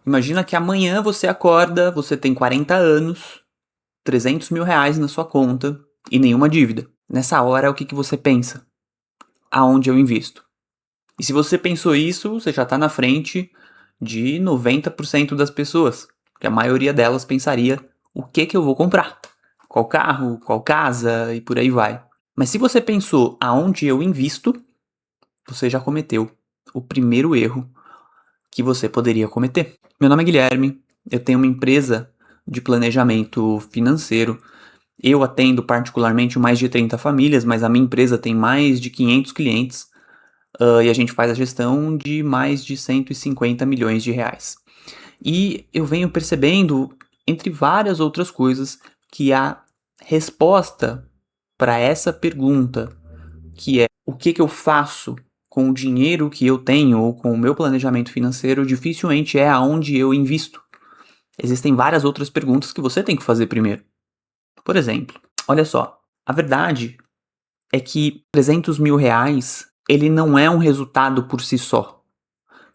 Imagina que amanhã você acorda, você tem 40 anos, 300 mil reais na sua conta e nenhuma dívida. Nessa hora, o que você pensa? Aonde eu invisto? E se você pensou isso, você já está na frente de 90% das pessoas. Porque a maioria delas pensaria, o que eu vou comprar? Qual carro, qual casa e por aí vai. Mas se você pensou aonde eu invisto, você já cometeu o primeiro erro que você poderia cometer. Meu nome é Guilherme, eu tenho uma empresa de planejamento financeiro. Eu atendo particularmente mais de 30 famílias, mas a minha empresa tem mais de 500 clientes e a gente faz a gestão de mais de 150 milhões de reais. E eu venho percebendo, entre várias outras coisas, que a resposta para essa pergunta, que é o que eu faço com o dinheiro que eu tenho ou com o meu planejamento financeiro, dificilmente é aonde eu invisto. Existem várias outras perguntas que você tem que fazer primeiro. Por exemplo, olha só, a verdade é que 300 mil reais, ele não é um resultado por si só.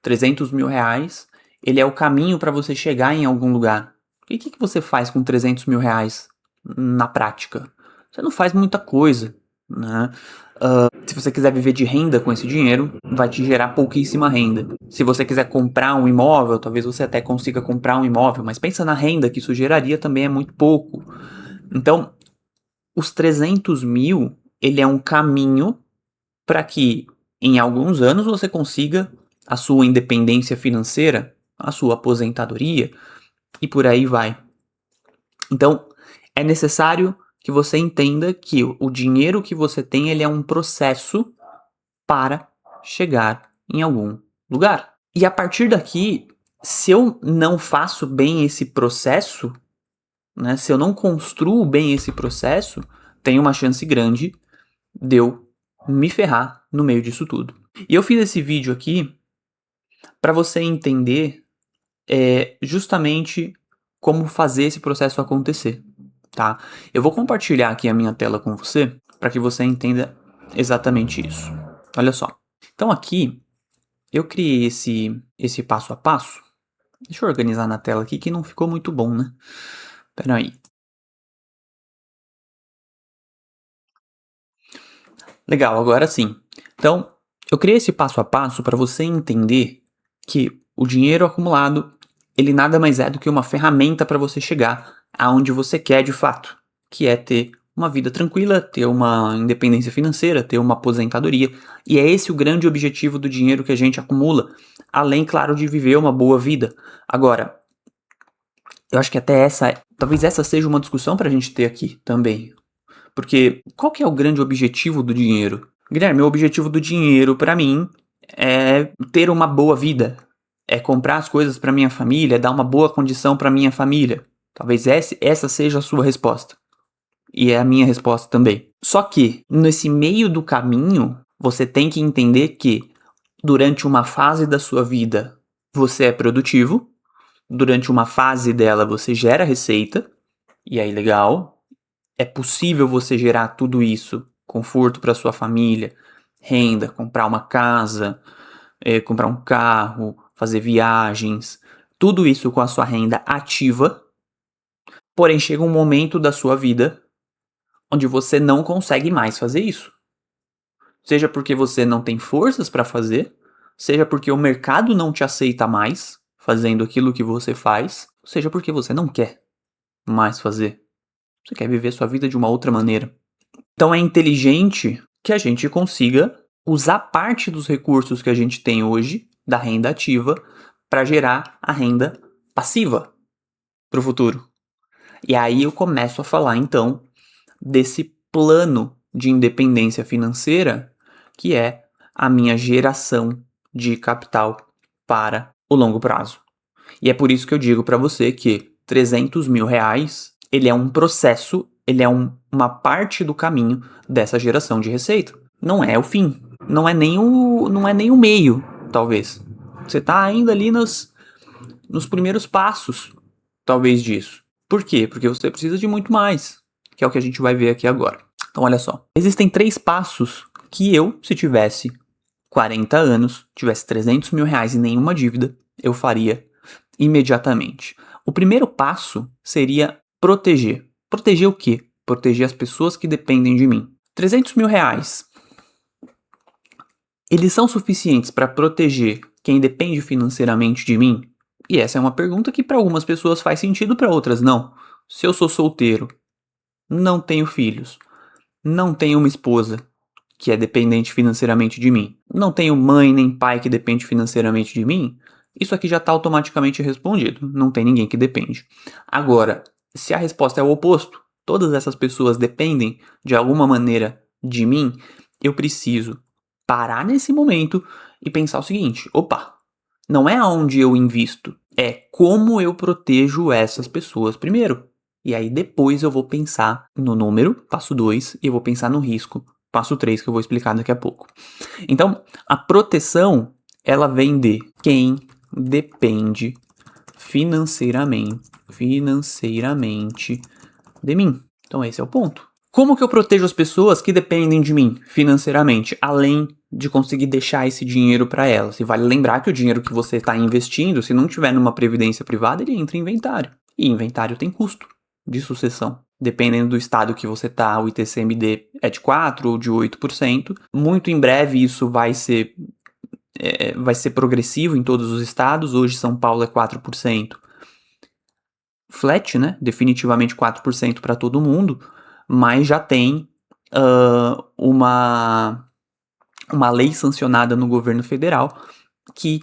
300 mil reais, ele é o caminho para você chegar em algum lugar. E o que você faz com 300 mil reais na prática? Você não faz muita coisa, né? Se você quiser viver de renda com esse dinheiro, vai te gerar pouquíssima renda. Se você quiser comprar um imóvel, talvez você até consiga comprar um imóvel, mas pensa na renda que isso geraria também é muito pouco. Então, os 300 mil, ele é um caminho para que em alguns anos você consiga a sua independência financeira, a sua aposentadoria e por aí vai. Então, é necessário que você entenda que o dinheiro que você tem, ele é um processo para chegar em algum lugar. E a partir daqui, se eu não faço bem esse processo, né, se eu não construo bem esse processo, tem uma chance grande de eu me ferrar no meio disso tudo. E eu fiz esse vídeo aqui para você entender justamente como fazer esse processo acontecer, tá? Eu vou compartilhar aqui a minha tela com você para que você entenda exatamente isso. Olha só. Então aqui eu criei esse passo a passo. Deixa eu organizar na tela aqui que não ficou muito bom, né? Pera aí. Legal, agora sim. Então, eu criei esse passo a passo para você entender que o dinheiro acumulado, ele nada mais é do que uma ferramenta para você chegar aonde você quer de fato, que é ter uma vida tranquila, ter uma independência financeira, ter uma aposentadoria. E é esse o grande objetivo do dinheiro que a gente acumula, além, claro, de viver uma boa vida. Agora, eu acho que até talvez essa seja uma discussão para a gente ter aqui também. Porque qual que é o grande objetivo do dinheiro? Guilherme, o objetivo do dinheiro para mim é ter uma boa vida, é comprar as coisas para minha família, dar uma boa condição para minha família. Talvez essa seja a sua resposta. E é a minha resposta também. Só que nesse meio do caminho, você tem que entender que durante uma fase da sua vida você é produtivo, durante uma fase dela você gera receita, e aí legal, é possível você gerar tudo isso, conforto para sua família, renda, comprar uma casa, comprar um carro, fazer viagens, tudo isso com a sua renda ativa. Porém, chega um momento da sua vida onde você não consegue mais fazer isso. Seja porque você não tem forças para fazer, seja porque o mercado não te aceita mais fazendo aquilo que você faz, seja porque você não quer mais fazer. Você quer viver sua vida de uma outra maneira. Então é inteligente que a gente consiga usar parte dos recursos que a gente tem hoje da renda ativa para gerar a renda passiva para o futuro. E aí eu começo a falar então desse plano de independência financeira que é a minha geração de capital para o longo prazo. E é por isso que eu digo para você que 300 mil reais, ele é um processo, ele é uma parte do caminho dessa geração de receita. Não é o fim, não é nem o meio, talvez. Você está ainda ali nos primeiros passos, talvez, disso. Por quê? Porque você precisa de muito mais, que é o que a gente vai ver aqui agora. Então, olha só. Existem 3 passos que eu, se tivesse 40 anos, tivesse 300 mil reais e nenhuma dívida, eu faria imediatamente. O primeiro passo seria proteger. Proteger o quê? Proteger as pessoas que dependem de mim. 300 mil reais, eles são suficientes para proteger quem depende financeiramente de mim? E essa é uma pergunta que para algumas pessoas faz sentido, para outras não. Se eu sou solteiro, não tenho filhos, não tenho uma esposa que é dependente financeiramente de mim, não tenho mãe nem pai que depende financeiramente de mim, isso aqui já está automaticamente respondido. Não tem ninguém que depende. Agora, se a resposta é o oposto, todas essas pessoas dependem de alguma maneira de mim, eu preciso parar nesse momento e pensar o seguinte: opa, não é aonde eu invisto, é como eu protejo essas pessoas primeiro. E aí depois eu vou pensar no número, passo 2, e eu vou pensar no risco, passo 3, que eu vou explicar daqui a pouco. Então, a proteção, ela vem de quem depende financeiramente de mim. Então esse é o ponto. Como que eu protejo as pessoas que dependem de mim financeiramente, além de conseguir deixar esse dinheiro para elas? E vale lembrar que o dinheiro que você está investindo, se não tiver numa previdência privada, ele entra em inventário. E inventário tem custo de sucessão. Dependendo do estado que você está, o ITCMD é de 4% ou de 8%. Muito em breve isso vai ser progressivo em todos os estados. Hoje São Paulo é 4%. Flat, né? Definitivamente 4% para todo mundo, mas já tem uma lei sancionada no governo federal que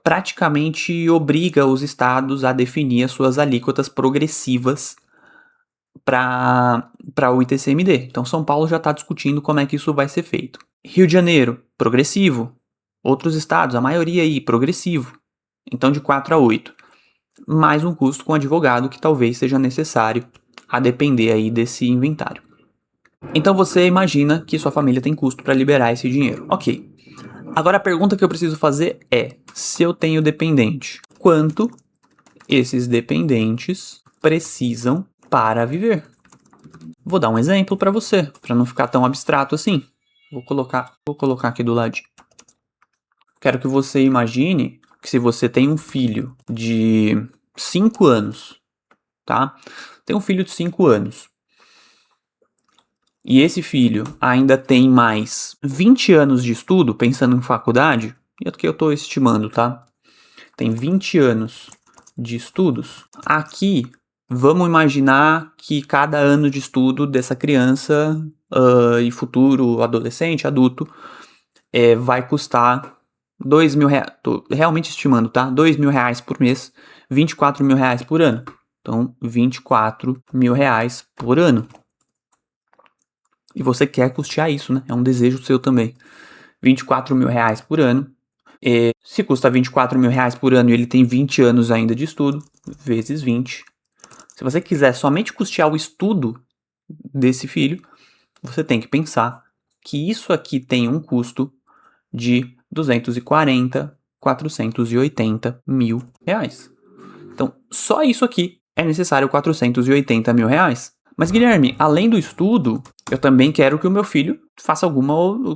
praticamente obriga os estados a definir as suas alíquotas progressivas para o ITCMD. Então São Paulo já está discutindo como é que isso vai ser feito. Rio de Janeiro, progressivo. Outros estados, a maioria aí, progressivo. Então de 4 a 8. Mais um custo com advogado que talvez seja necessário, a depender aí desse inventário. Então você imagina que sua família tem custo para liberar esse dinheiro. Ok. Agora a pergunta que eu preciso fazer é: se eu tenho dependente, quanto esses dependentes precisam para viver? Vou dar um exemplo para você, para não ficar tão abstrato assim. Vou colocar aqui do lado. Quero que você imagine que se você tem um filho de 5 anos, tá? Tem um filho de 5 anos. E esse filho ainda tem mais 20 anos de estudo, pensando em faculdade, é o que eu estou estimando, tá? Tem 20 anos de estudos. Aqui, vamos imaginar que cada ano de estudo dessa criança e futuro adolescente, adulto, vai custar 2 mil reais. Tô realmente estimando, tá? 2 mil reais por mês, 24 mil reais por ano. Então, 24 mil reais por ano. E você quer custear isso, né? É um desejo seu também. 24 mil reais por ano. Se custa 24 mil reais por ano e ele tem 20 anos ainda de estudo, vezes 20. Se você quiser somente custear o estudo desse filho, você tem que pensar que isso aqui tem um custo de 240, 480 mil reais. Então, só isso aqui é necessário 480 mil reais. Mas, Guilherme, além do estudo, eu também quero que o meu filho faça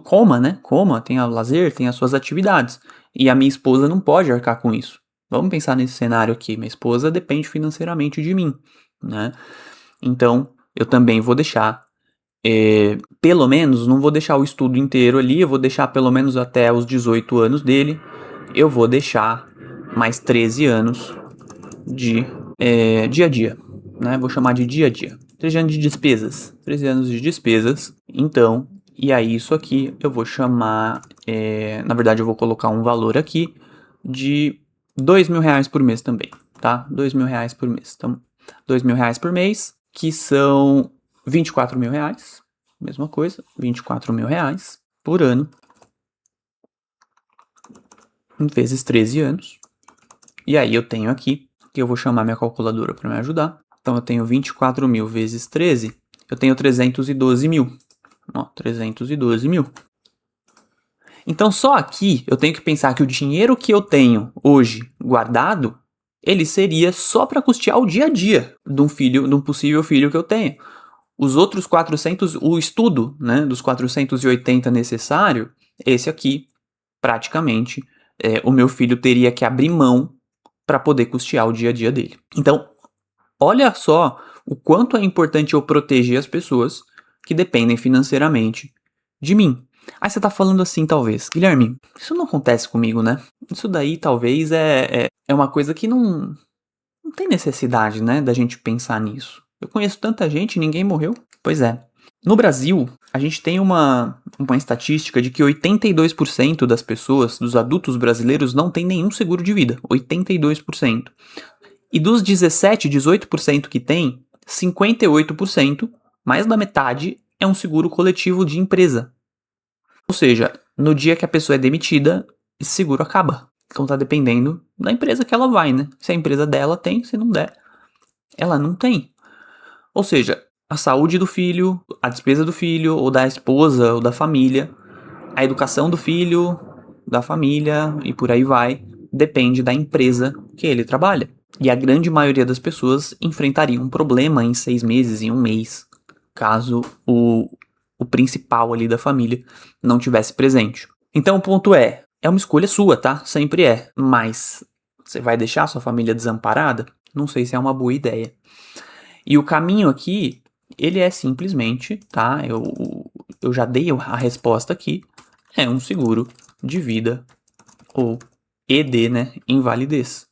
coma, né? Coma, tenha lazer, tenha suas atividades. E a minha esposa não pode arcar com isso. Vamos pensar nesse cenário aqui. Minha esposa depende financeiramente de mim, né? Então, eu também vou deixar, pelo menos, não vou deixar o estudo inteiro ali, eu vou deixar pelo menos até os 18 anos dele. Eu vou deixar mais 13 anos de dia a dia, né? Vou chamar de dia a dia. 13 anos de despesas. 13 anos de despesas. Então, e aí isso aqui eu vou chamar, na verdade eu vou colocar um valor aqui de 2 mil reais por mês também, tá? 2 mil reais por mês. Então, 2 mil reais por mês, que são 24 mil reais. Mesma coisa, 24 mil reais por ano. Vezes 13 anos. E aí eu tenho aqui, que eu vou chamar minha calculadora para me ajudar. Então eu tenho 24 mil vezes 13, eu tenho 312 mil. Ó, 312 mil. Então só aqui eu tenho que pensar que o dinheiro que eu tenho hoje guardado, ele seria só para custear o dia a dia de um possível filho que eu tenho. Os outros 400, o estudo, né, dos 480 necessário, esse aqui, praticamente, o meu filho teria que abrir mão para poder custear o dia a dia dele. Então, olha só o quanto é importante eu proteger as pessoas que dependem financeiramente de mim. Aí você tá falando assim, talvez, Guilherme, isso não acontece comigo, né? Isso daí talvez é uma coisa que não tem necessidade, né, da gente pensar nisso. Eu conheço tanta gente e ninguém morreu. Pois é. No Brasil, a gente tem uma estatística de que 82% das pessoas, dos adultos brasileiros, não tem nenhum seguro de vida. 82%. E dos 17, 18% que tem, 58%, mais da metade, é um seguro coletivo de empresa. Ou seja, no dia que a pessoa é demitida, esse seguro acaba. Então tá dependendo da empresa que ela vai, né? Se a empresa dela tem, se não der, ela não tem. Ou seja, a saúde do filho, a despesa do filho, ou da esposa, ou da família, a educação do filho, da família e por aí vai, depende da empresa que ele trabalha. E a grande maioria das pessoas enfrentaria um problema em 6 meses, em um mês, caso o principal ali da família não tivesse presente. Então o ponto é uma escolha sua, tá? Sempre é. Mas você vai deixar sua família desamparada? Não sei se é uma boa ideia. E o caminho aqui, ele é simplesmente, tá? Eu já dei a resposta aqui. É um seguro de vida ou ED, né? Invalidez.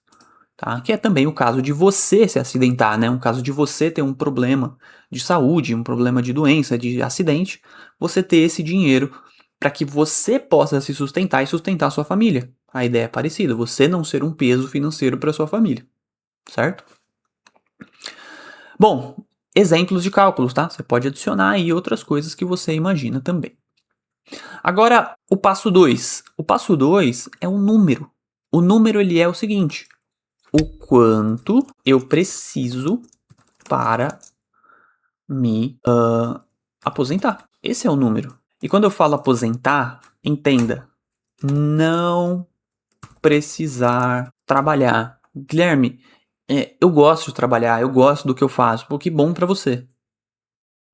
Tá? Que é também o caso de você se acidentar, né? Um caso de você ter um problema de saúde, um problema de doença, de acidente, você ter esse dinheiro para que você possa se sustentar e sustentar a sua família. A ideia é parecida, você não ser um peso financeiro para sua família, certo? Bom, exemplos de cálculos, tá? Você pode adicionar aí outras coisas que você imagina também. Agora, o passo 2. O passo 2 é um número. O número ele é o seguinte: o quanto eu preciso para me aposentar. Esse é o número. E quando eu falo aposentar, entenda, não precisar trabalhar. Guilherme, eu gosto de trabalhar, eu gosto do que eu faço. Pô, que bom para você.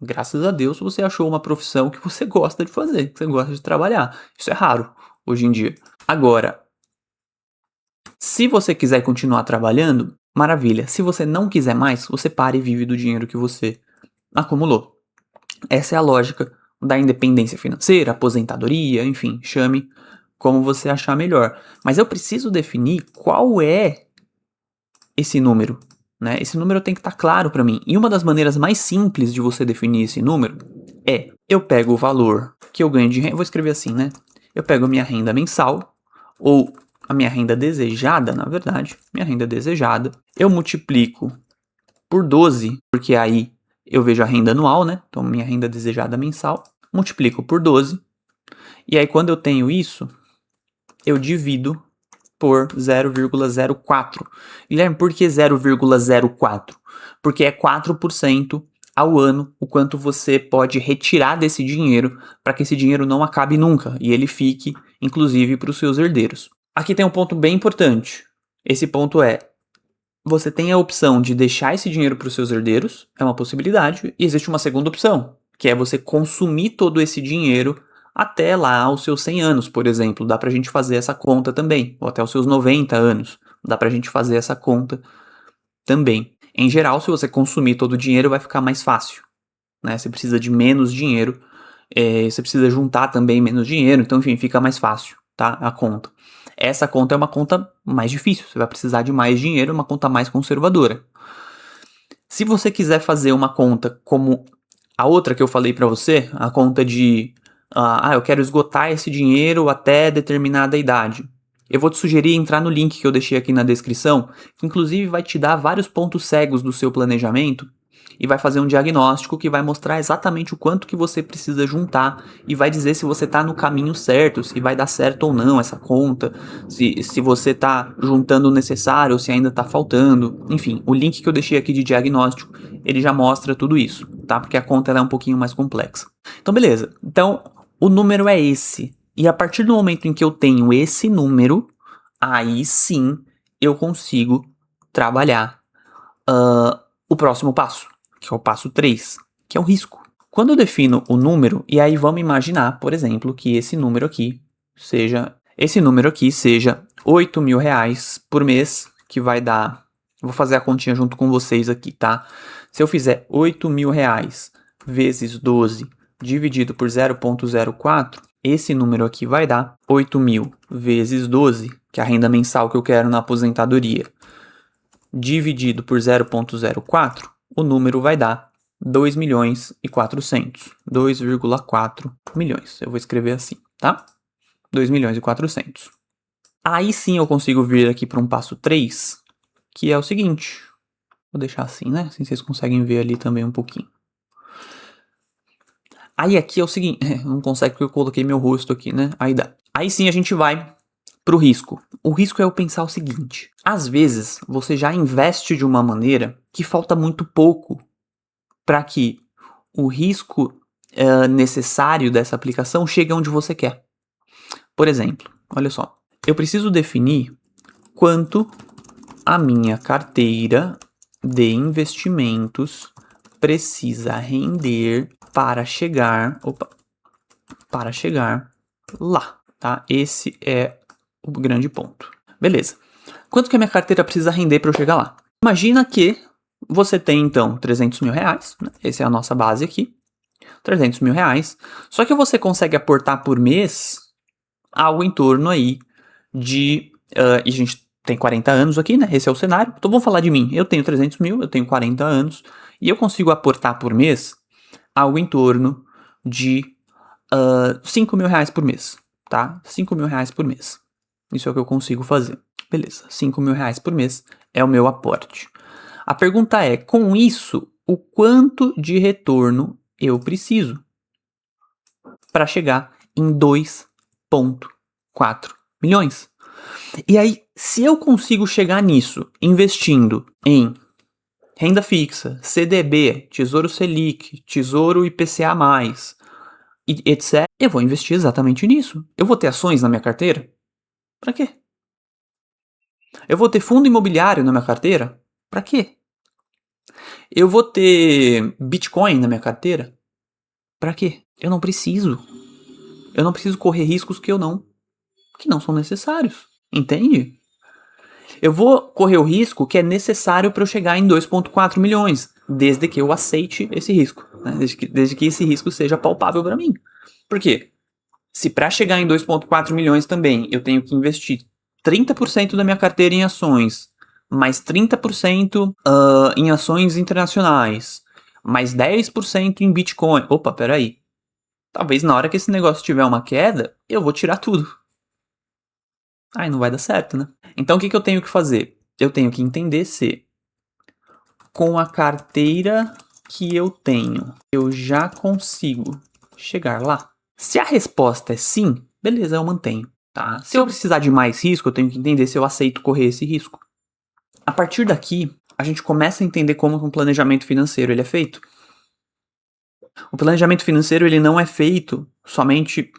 Graças a Deus você achou uma profissão que você gosta de fazer, que você gosta de trabalhar. Isso é raro hoje em dia. Agora, se você quiser continuar trabalhando, maravilha. Se você não quiser mais, você para e vive do dinheiro que você acumulou. Essa é a lógica da independência financeira, aposentadoria, enfim, chame como você achar melhor. Mas eu preciso definir qual é esse número, né? Esse número tem que estar claro para mim. E uma das maneiras mais simples de você definir esse número é: eu pego o valor que eu ganho de renda, vou escrever assim, né? Eu pego a minha renda mensal, ou a minha renda desejada, na verdade, minha renda desejada, eu multiplico por 12, porque aí eu vejo a renda anual, né? Então, minha renda desejada mensal, multiplico por 12, e aí quando eu tenho isso, eu divido por 0,04. Guilherme, por que 0,04? Porque é 4% ao ano o quanto você pode retirar desse dinheiro para que esse dinheiro não acabe nunca e ele fique, inclusive, para os seus herdeiros. Aqui tem um ponto bem importante. Esse ponto é: você tem a opção de deixar esse dinheiro para os seus herdeiros, é uma possibilidade, e existe uma segunda opção, que é você consumir todo esse dinheiro até lá os seus 100 anos, por exemplo. Dá pra gente fazer essa conta também, ou até os seus 90 anos. Dá pra gente fazer essa conta também. Em geral, se você consumir todo o dinheiro, vai ficar mais fácil, né? Você precisa de menos dinheiro, você precisa juntar também menos dinheiro, então, enfim, fica mais fácil, tá? A conta. Essa conta é uma conta mais difícil, você vai precisar de mais dinheiro, uma conta mais conservadora. Se você quiser fazer uma conta como a outra que eu falei pra você, a conta de eu quero esgotar esse dinheiro até determinada idade, eu vou te sugerir entrar no link que eu deixei aqui na descrição, que inclusive vai te dar vários pontos cegos do seu planejamento e vai fazer um diagnóstico que vai mostrar exatamente o quanto que você precisa juntar e vai dizer se você está no caminho certo, se vai dar certo ou não essa conta, se você está juntando o necessário ou se ainda está faltando. Enfim, o link que eu deixei aqui de diagnóstico, ele já mostra tudo isso, tá? Porque a conta ela é um pouquinho mais complexa. Então, beleza. Então, o número é esse. E a partir do momento em que eu tenho esse número, aí sim eu consigo trabalhar o próximo passo, que é o passo 3, que é o risco. Quando eu defino o número, e aí vamos imaginar, por exemplo, que esse número aqui seja R$8.000 por mês, que vai dar... Vou fazer a continha junto com vocês aqui, tá? Se eu fizer R$8.000 vezes 12 dividido por 0,04, esse número aqui vai dar 8.000 vezes 12, que é a renda mensal que eu quero na aposentadoria, dividido por 0,04, o número vai dar 2.400.000. 2,4 milhões. Eu vou escrever assim, tá? 2.400.000. Aí sim eu consigo vir aqui para um passo 3, que é o seguinte. Vou deixar assim, né? Assim vocês conseguem ver ali também um pouquinho. Aí aqui é o seguinte, não consegue porque eu coloquei meu rosto aqui, né? Aí dá. Aí sim a gente vai pro risco. O risco é eu pensar o seguinte. Às vezes você já investe de uma maneira que falta muito pouco para que o risco necessário dessa aplicação chegue onde você quer. Por exemplo, olha só. Eu preciso definir quanto a minha carteira de investimentos precisa render para chegar lá, tá? Esse é o grande ponto. Beleza. Quanto que a minha carteira precisa render para eu chegar lá? Imagina que você tem, então, R$300.000, né? Essa é a nossa base aqui. R$300.000. Só que você consegue aportar por mês algo em torno aí de... e a gente tem 40 anos aqui, né? Esse é o cenário. Então vamos falar de mim. Eu tenho 300 mil, eu tenho 40 anos. E eu consigo aportar por mês algo em torno de R$5.000 por mês, tá? R$5.000 por mês. Isso é o que eu consigo fazer. Beleza, R$5.000 por mês é o meu aporte. A pergunta é, com isso, o quanto de retorno eu preciso para chegar em 2,4 milhões? E aí, se eu consigo chegar nisso investindo em renda fixa, CDB, Tesouro Selic, Tesouro IPCA+, etc., eu vou investir exatamente nisso. Eu vou ter ações na minha carteira? Para quê? Eu vou ter fundo imobiliário na minha carteira? Para quê? Eu vou ter Bitcoin na minha carteira? Para quê? Eu não preciso. Eu não preciso correr riscos que não são necessários. Entende? Eu vou correr o risco que é necessário para eu chegar em 2,4 milhões, desde que eu aceite esse risco, né? desde que esse risco seja palpável para mim. Por quê? Se para chegar em 2,4 milhões também eu tenho que investir 30% da minha carteira em ações, mais 30% em ações internacionais, mais 10% em Bitcoin. Opa, peraí. Talvez na hora que esse negócio tiver uma queda, eu vou tirar tudo. Aí não vai dar certo, né? Então o que eu tenho que fazer? Eu tenho que entender se com a carteira que eu tenho, eu já consigo chegar lá. Se a resposta é sim, beleza, eu mantenho, tá? Se eu precisar de mais risco, eu tenho que entender se eu aceito correr esse risco. A partir daqui, a gente começa a entender como um planejamento financeiro ele é feito. O planejamento financeiro ele não é feito somente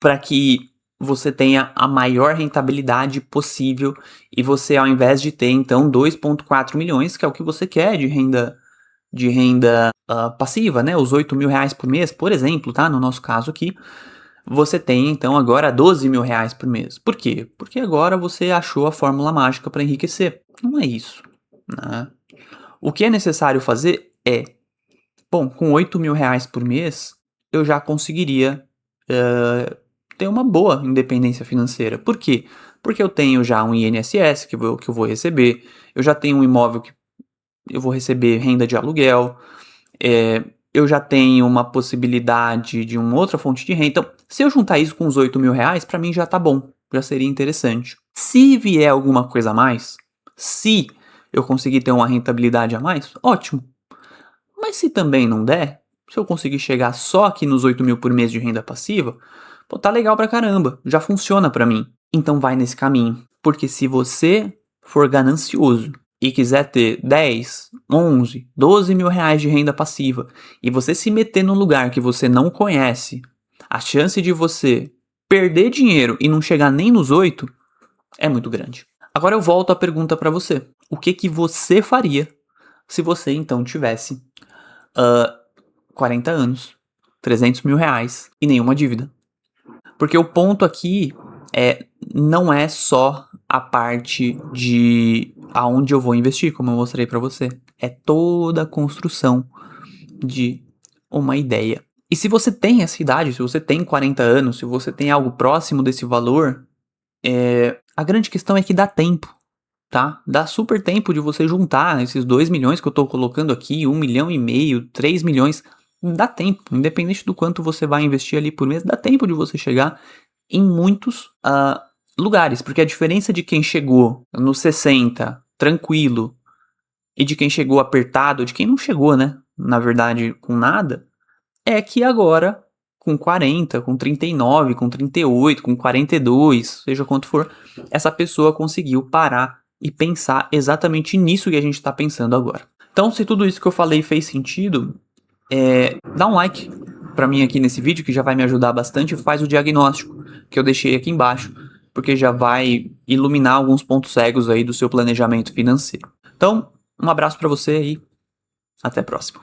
para que você tenha a maior rentabilidade possível e você, ao invés de ter, então, 2,4 milhões, que é o que você quer de renda passiva, né? Os R$8.000 por mês, por exemplo, tá? No nosso caso aqui, você tem, então, agora R$12.000 por mês. Por quê? Porque agora você achou a fórmula mágica para enriquecer. Não é isso, né? O que é necessário fazer é, bom, com R$8.000 por mês, eu já conseguiria ter uma boa independência financeira. Por quê? Porque eu tenho já um INSS que eu vou receber, eu já tenho um imóvel que eu vou receber renda de aluguel, eu já tenho uma possibilidade de uma outra fonte de renda. Então, se eu juntar isso com os R$8.000, para mim já tá bom, já seria interessante. Se vier alguma coisa a mais, se eu conseguir ter uma rentabilidade a mais, ótimo. Mas se também não der, se eu conseguir chegar só aqui nos 8.000 por mês de renda passiva, pô, tá legal pra caramba, já funciona pra mim. Então vai nesse caminho, porque se você for ganancioso e quiser ter 10, 11, 12 mil reais de renda passiva e você se meter num lugar que você não conhece, a chance de você perder dinheiro e não chegar nem nos 8 é muito grande. Agora eu volto a pergunta pra você. O que você faria se você então tivesse 40 anos, 300 mil reais e nenhuma dívida? Porque o ponto aqui não é só a parte de aonde eu vou investir, como eu mostrei para você. É toda a construção de uma ideia. E se você tem essa idade, se você tem 40 anos, se você tem algo próximo desse valor, a grande questão é que dá tempo, tá? Dá super tempo de você juntar esses 2 milhões que eu tô colocando aqui, 1,5 milhão, 3 milhões. Dá tempo, independente do quanto você vai investir ali por mês, dá tempo de você chegar em muitos lugares, porque a diferença de quem chegou nos 60, tranquilo, e de quem chegou apertado, de quem não chegou, né, na verdade, com nada, é que agora, com 40, com 39, com 38, com 42, seja quanto for, essa pessoa conseguiu parar e pensar exatamente nisso que a gente está pensando agora. Então, se tudo isso que eu falei fez sentido, dá um like para mim aqui nesse vídeo, que já vai me ajudar bastante, e faz o diagnóstico que eu deixei aqui embaixo, porque já vai iluminar alguns pontos cegos aí do seu planejamento financeiro. Então, um abraço para você e até a próxima.